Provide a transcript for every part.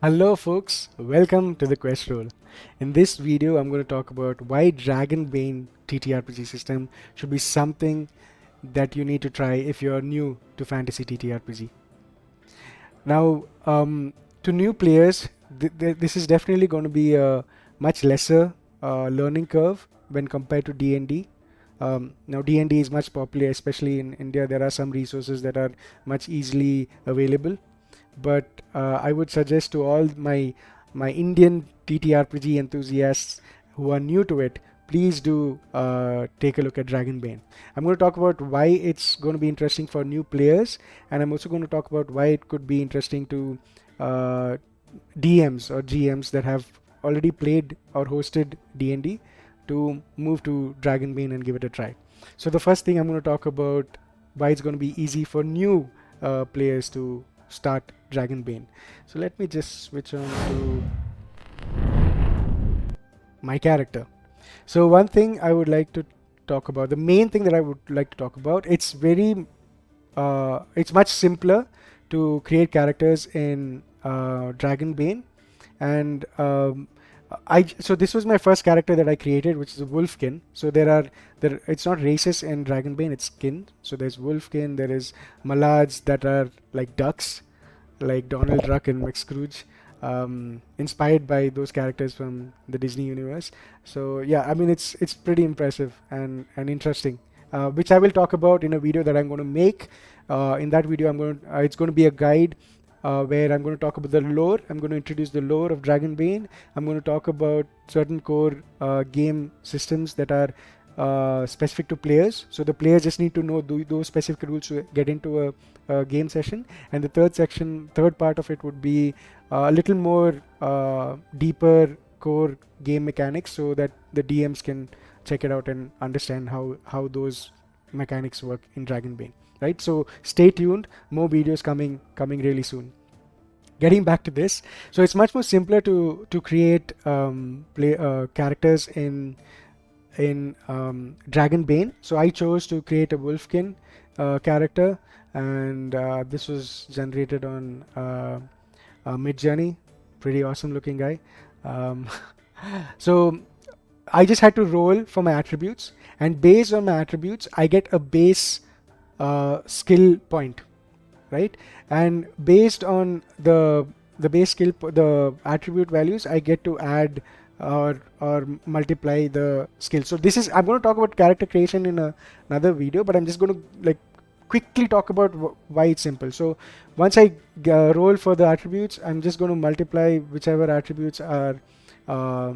Hello folks, welcome to the Quest Roll. In this video, I'm going to talk about why Dragonbane TTRPG system should be something that you need to try if you're new to fantasy TTRPG. Now, to new players, this is definitely going to be a much lesser learning curve when compared to D&D. Now D&D is much popular, especially in India. There are some resources that are much easily available, but I would suggest to all my Indian TTRPG enthusiasts who are new to it, please do take a look at Dragonbane. I'm going to talk about why it's going to be interesting for new players, and I'm also going to talk about why it could be interesting to uh, DMs or GMs that have already played or hosted D&D to move to Dragonbane and give it a try. So the first thing I'm going to talk about why it's going to be easy for new players to start Dragonbane. So let me just switch on to my character. So one thing I would like to talk about, the main thing that I would like to talk about, it's much simpler to create characters in Dragonbane, and so this was my first character that I created, which is a Wolfkin. So it's not races in Dragonbane, it's skin. So there's Wolfkin, there is Malads that are like ducks, like Donald Duck and McScrooge, inspired by those characters from the Disney universe. So yeah, I mean it's pretty impressive and interesting, which I will talk about in a video that I'm going to make. In that video, it's going to be a guide where I'm going to talk about the lore. I'm going to introduce the lore of Dragonbane. I'm going to talk about certain core game systems that are specific to players. So the players just need to know those specific rules to get into a game session. And the third part of it would be a little more deeper core game mechanics, so that the DMs can check it out and understand how those mechanics work in Dragonbane. Right. So stay tuned. More videos coming really soon. Getting back to this, so it's much more simpler to create play characters in Dragonbane. So I chose to create a Wolfkin character, and this was generated on Midjourney. Pretty awesome looking guy. Um, so I just had to roll for my attributes, and based on my attributes, I get a base skill point, right? And based on the base the attribute values, I get to add or multiply the skill. So this is I'm going to talk about character creation in another video, but I'm just going to like quickly talk about why it's simple. So once I roll for the attributes, I'm just going to multiply whichever attributes are uh,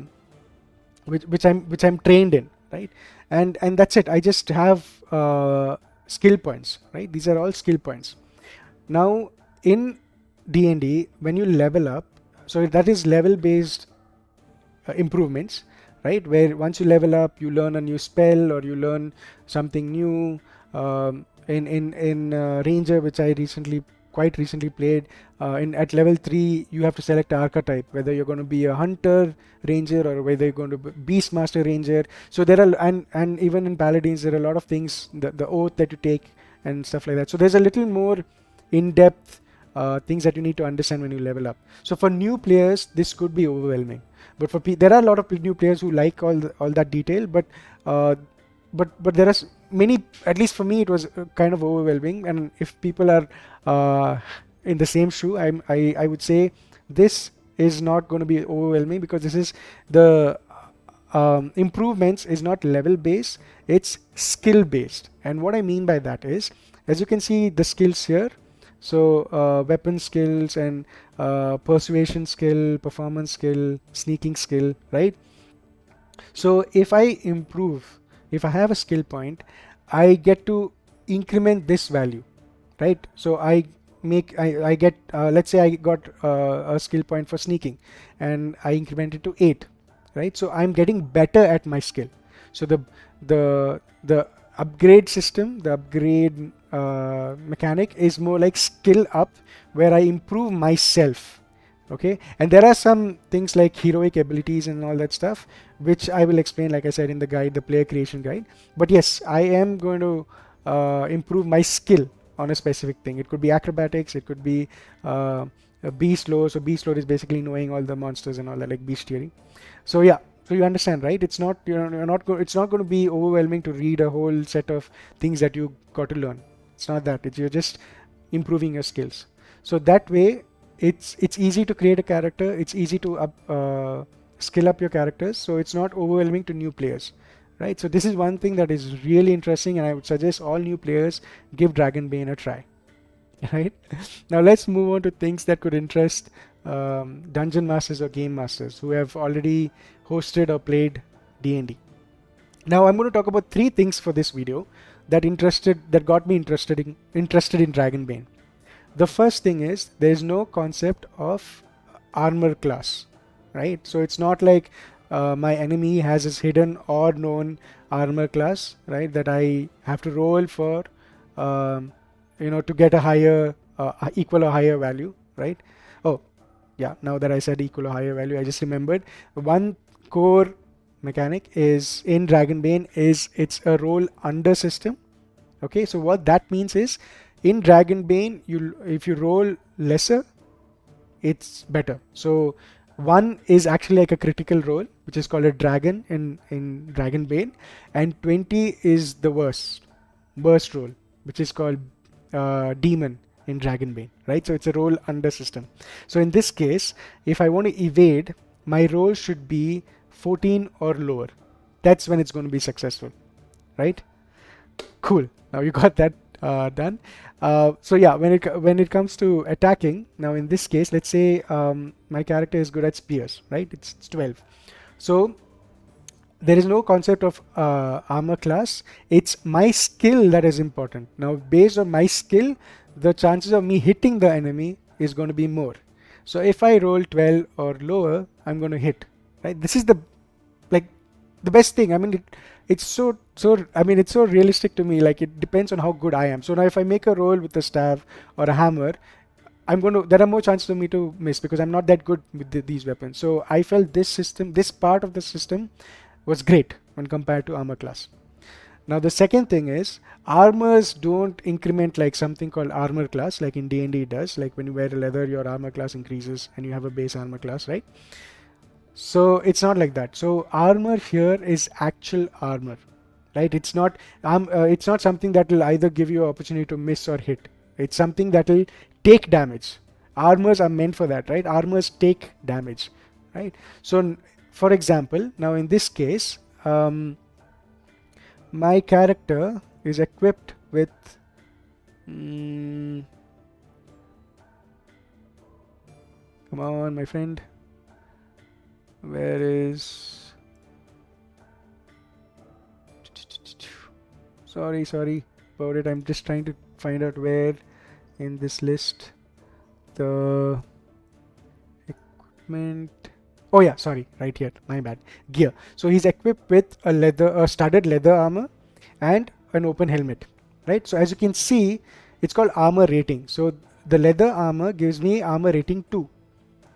which I'm trained in, right? And that's it. I just have skill points, right? These are all skill points. Now in D&D, when you level up, so that is level based improvements, right? Where once you level up, you learn a new spell or you learn something new. In Ranger, which I quite recently played, in at level 3 you have to select archetype, whether you're going to be a hunter ranger or whether you're going to be beastmaster ranger. So there are, and even in paladins there are a lot of things, the oath that you take and stuff like that. So there's a little more in-depth things that you need to understand when you level up. So for new players, this could be overwhelming. But there are a lot of new players who like all that detail. Uh, but there are many. At least for me, it was kind of overwhelming. And if people are in the same shoe, I would say this is not going to be overwhelming, because this is the improvements is not level based, it's skill based. And what I mean by that is, as you can see the skills here, so weapon skills and persuasion skill, performance skill, sneaking skill, right? So if I have a skill point, I get to increment this value, right? So I get, let's say I got a skill point for sneaking, and I increment it to 8, right? So I'm getting better at my skill. So the upgrade system, the upgrade mechanic is more like skill up, where I improve myself. Okay, and there are some things like heroic abilities and all that stuff, which I will explain, like I said, in the guide, the player creation guide. But yes, I am going to improve my skill on a specific thing. It could be acrobatics, it could be a beast lore. So beast lore is basically knowing all the monsters and all that, like bestiary. So yeah, so you understand, right? It's not, it's not going to be overwhelming to read a whole set of things that you got to learn. It's not that. You're just improving your skills. So that way, it's easy to create a character. It's easy to skill up your characters. So it's not overwhelming to new players, right? So this is one thing that is really interesting, and I would suggest all new players give Dragonbane a try. Right? Now let's move on to things that could interest dungeon masters or game masters who have already hosted or played D&D. Now I'm going to talk about 3 things for this video that got me interested in Dragonbane. The first thing is there is no concept of armor class, right? So it's not like my enemy has his hidden or known armor class, right? That I have to roll for to get a higher equal or higher value, right? Oh yeah, now that I said equal or higher value, I just remembered one core mechanic is in Dragonbane is it's a roll under system. Okay, so what that means is in Dragonbane, if you roll lesser, it's better. So 1 is actually like a critical roll, which is called a dragon in Dragonbane, and 20 is the worst roll, which is called demon in Dragonbane, right? So it's a roll under system. So in this case, if I want to evade, my roll should be 14 or lower. That's when it's going to be successful, right? Cool. Now you got that done. So yeah, when it comes to attacking, now in this case, let's say my character is good at spears, right? It's 12. So there is no concept of armor class. It's my skill that is important. Now based on my skill, the chances of me hitting the enemy is going to be more. So if I roll 12 or lower, I'm going to hit, right? This is the best thing. I mean, it's so realistic to me. Like, it depends on how good I am. So now if I make a roll with a staff or a hammer, there are more chances of me to miss because I'm not that good with these weapons. So I felt this part of the system was great when compared to armor class. Now the second thing is armors don't increment like something called armor class, like in D&D it does. Like when you wear a leather, your armor class increases and you have a base armor class, right? So it's not like that. So armor here is actual armor, right? It's not something that will either give you an opportunity to miss or hit. It's something that will take damage. Armors are meant for that, right? Armors take damage, right? So for example, now in this case, my character is equipped with come on, my friend. Where is... Sorry about it. I'm just trying to find out where in this list the equipment... Oh yeah, sorry, right here, my bad. Gear. So he's equipped with a studded leather armor and an open helmet, right? So as you can see, it's called armor rating. So the leather armor gives me armor rating 2.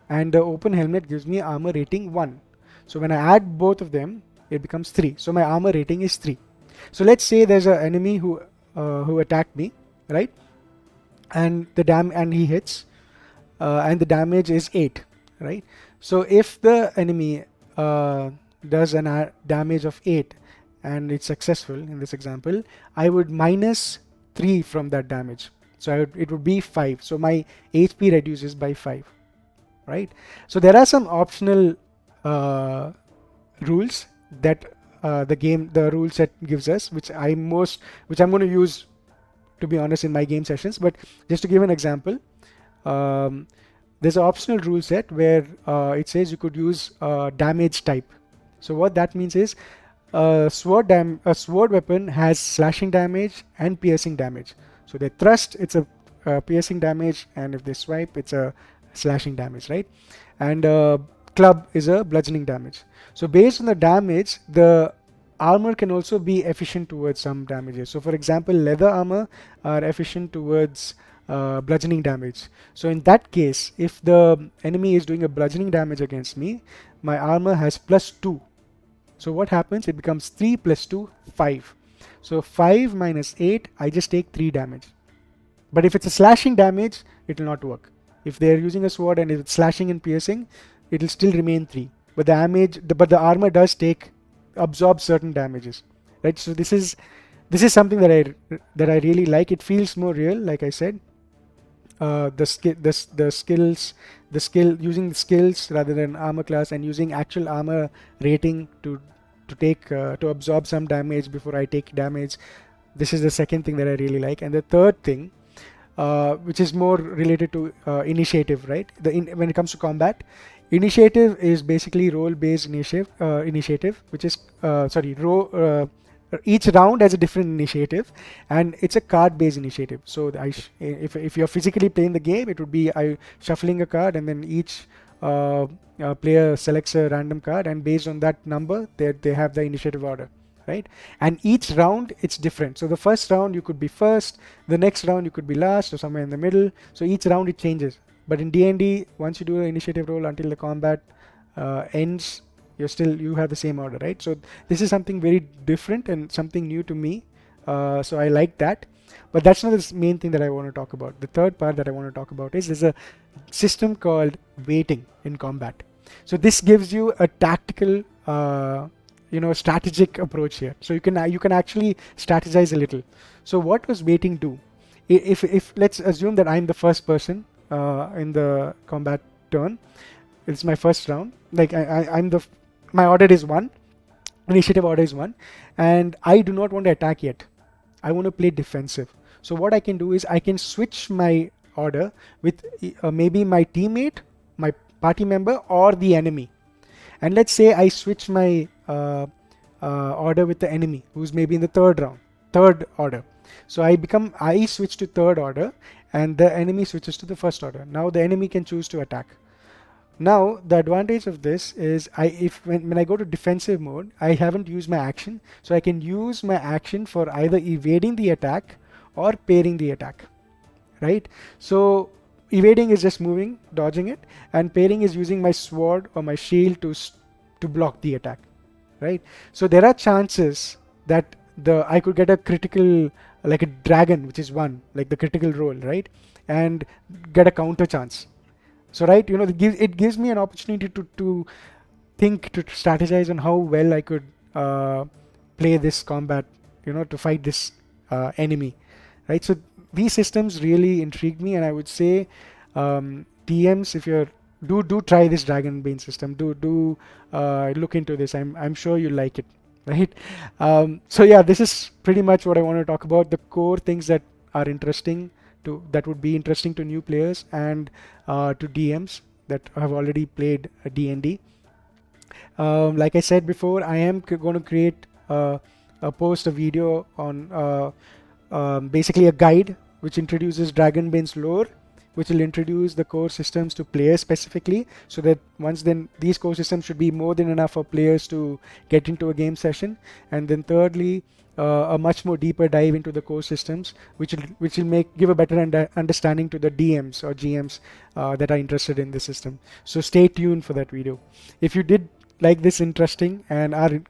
And the open helmet gives me armor rating 1. So when I add both of them, it becomes 3. So my armor rating is 3. So let's say there's an enemy who attacked me, right? And he hits, and the damage is 8, right? So if the enemy does a damage of 8 and it's successful in this example, I would minus 3 from that damage. So it would be 5. So my HP reduces by 5. Right? So there are some optional rules that the rule set gives us, which I'm going to use, to be honest, in my game sessions. But just to give an example, there's an optional rule set where it says you could use damage type. So what that means is a sword weapon has slashing damage and piercing damage. So they thrust, it's a piercing damage, and if they swipe, it's a slashing damage, right? And club is a bludgeoning damage. So based on the damage, the armor can also be efficient towards some damages. So for example, leather armor are efficient towards bludgeoning damage. So in that case, if the enemy is doing a bludgeoning damage against me, my armor has +2. So what happens? It becomes 3 + 2, 5. So 5 minus 8, I just take 3 damage. But if it's a slashing damage, it will not work. If they're using a sword and it's slashing and piercing, it will still remain 3. But the armor does absorb certain damages, right? So this is something that I really like. It feels more real, like I said. The skills, the skill using skills rather than armor class, and using actual armor rating to absorb some damage before I take damage. This is the second thing that I really like. And the third thing, which is more related to initiative, right? When it comes to combat, initiative is basically role-based initiative, which is each round has a different initiative, and it's a card-based initiative. So if you're physically playing the game, it would be shuffling a card, and then each player selects a random card, and based on that number, they have the initiative order, right? And each round it's different. So the first round you could be first, the next round you could be last or somewhere in the middle. So each round it changes. But in D&D, once you do an initiative roll until the combat ends, you have the same order, right? So this is something very different and something new to me. So I like that. But that's not the main thing that I want to talk about. The third part that I want to talk about is there's a system called waiting in combat. So this gives you a tactical strategic approach here. So you can actually strategize a little. So what does waiting do? If let's assume that I'm the first person in the combat turn. It's my first round. Like my order is 1, initiative order is 1, and I do not want to attack yet. I want to play defensive. So what I can do is I can switch my order with maybe my teammate, my party member, or the enemy. And let's say I switch my order with the enemy, who's maybe in the third order. So I switch to third order, and the enemy switches to the first order. Now the enemy can choose to attack. Now the advantage of this is when I go to defensive mode, I haven't used my action, so I can use my action for either evading the attack or parrying the attack, right? So evading is just moving, dodging it, and parrying is using my sword or my shield to block the attack, right? So there are chances that I could get a critical, like a dragon, which is 1, like the critical roll, right? And get a counter chance. So right, it gives me an opportunity to think, to strategize on how well I could play this combat, to fight this enemy, right? So these systems really intrigued me, and I would say DMs, if you're do try this Dragonbane system. Do look into this. I'm sure you'll like it, right? So yeah, this is pretty much what I want to talk about. The core things that would be interesting to new players and to DMs that have already played D&D. Like I said before, I am going to create a video on basically a guide which introduces Dragonbane's lore, which will introduce the core systems to players specifically, so that these core systems should be more than enough for players to get into a game session. And then thirdly, a much more deeper dive into the core systems, which will give a better understanding to the DMs or GMs that are interested in the system. So stay tuned for that video. If you did like this interesting and are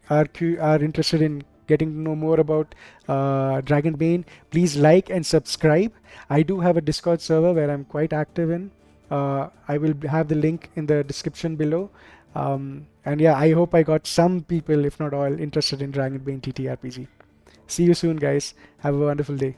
interested in getting to know more about Dragonbane, please like and subscribe. I do have a Discord server where I'm quite active in. I will have the link in the description below. And yeah, I hope I got some people, if not all, interested in Dragonbane TTRPG. See you soon, guys. Have a wonderful day.